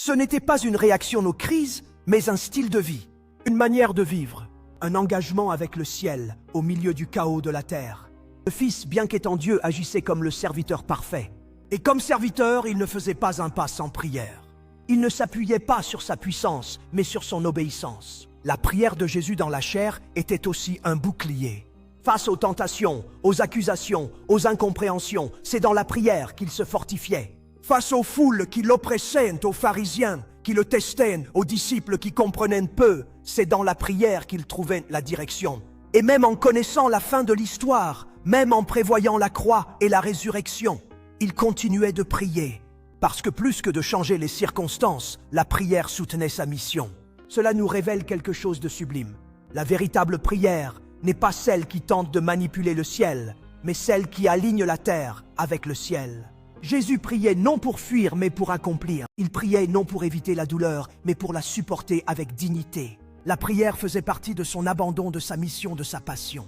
Ce n'était pas une réaction aux crises, mais un style de vie, une manière de vivre, un engagement avec le ciel au milieu du chaos de la terre. Le Fils, bien qu'étant Dieu, agissait comme le serviteur parfait. Et comme serviteur, il ne faisait pas un pas sans prière. Il ne s'appuyait pas sur sa puissance, mais sur son obéissance. La prière de Jésus dans la chair était aussi un bouclier. Face aux tentations, aux accusations, aux incompréhensions, c'est dans la prière qu'il se fortifiait. Face aux foules qui l'oppressaient, aux pharisiens qui le testaient, aux disciples qui comprenaient peu, c'est dans la prière qu'il trouvait la direction. Et même en connaissant la fin de l'histoire, même en prévoyant la croix et la résurrection, il continuait de prier. Parce que plus que de changer les circonstances, la prière soutenait sa mission. Cela nous révèle quelque chose de sublime. La véritable prière n'est pas celle qui tente de manipuler le ciel, mais celle qui aligne la terre avec le ciel. Jésus priait non pour fuir, mais pour accomplir. Il priait non pour éviter la douleur, mais pour la supporter avec dignité. La prière faisait partie de son abandon, de sa mission, de sa passion.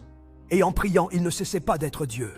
Et en priant, il ne cessait pas d'être Dieu.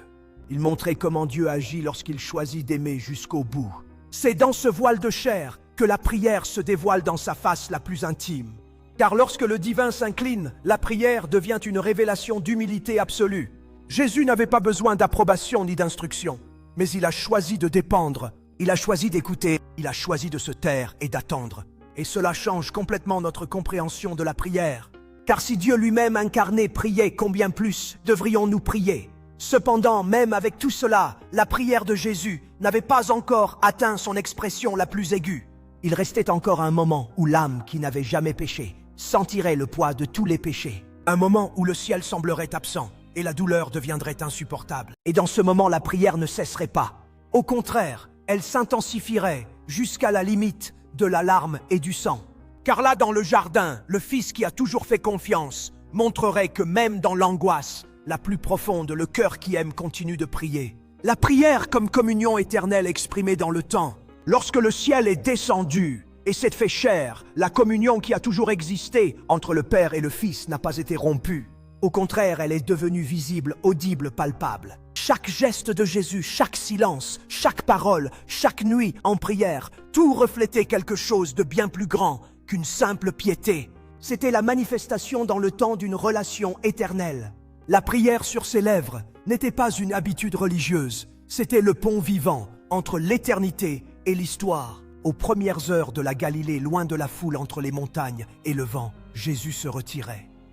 Il montrait comment Dieu agit lorsqu'il choisit d'aimer jusqu'au bout. C'est dans ce voile de chair que la prière se dévoile dans sa face la plus intime. Car lorsque le divin s'incline, la prière devient une révélation d'humilité absolue. Jésus n'avait pas besoin d'approbation ni d'instruction, mais il a choisi de dépendre, il a choisi d'écouter, il a choisi de se taire et d'attendre. Et cela change complètement notre compréhension de la prière. Car si Dieu lui-même incarné priait, combien plus devrions-nous prier? Cependant, même avec tout cela, la prière de Jésus n'avait pas encore atteint son expression la plus aiguë. Il restait encore un moment où l'âme qui n'avait jamais péché sentirait le poids de tous les péchés. Un moment où le ciel semblerait absent et la douleur deviendrait insupportable. Et dans ce moment, la prière ne cesserait pas. Au contraire, elle s'intensifierait jusqu'à la limite de la larme et du sang. Car là, dans le jardin, le Fils qui a toujours fait confiance montrerait que même dans l'angoisse la plus profonde, le cœur qui aime continue de prier. La prière comme communion éternelle exprimée dans le temps. Lorsque le ciel est descendu et s'est fait chair, la communion qui a toujours existé entre le Père et le Fils n'a pas été rompue. Au contraire, elle est devenue visible, audible, palpable. Chaque geste de Jésus, chaque silence, chaque parole, chaque nuit en prière, tout reflétait quelque chose de bien plus grand qu'une simple piété. C'était la manifestation dans le temps d'une relation éternelle. La prière sur ses lèvres n'était pas une habitude religieuse, c'était le pont vivant entre l'éternité et l'histoire. Aux premières heures de la Galilée, loin de la foule entre les montagnes et le vent, Jésus se retirait.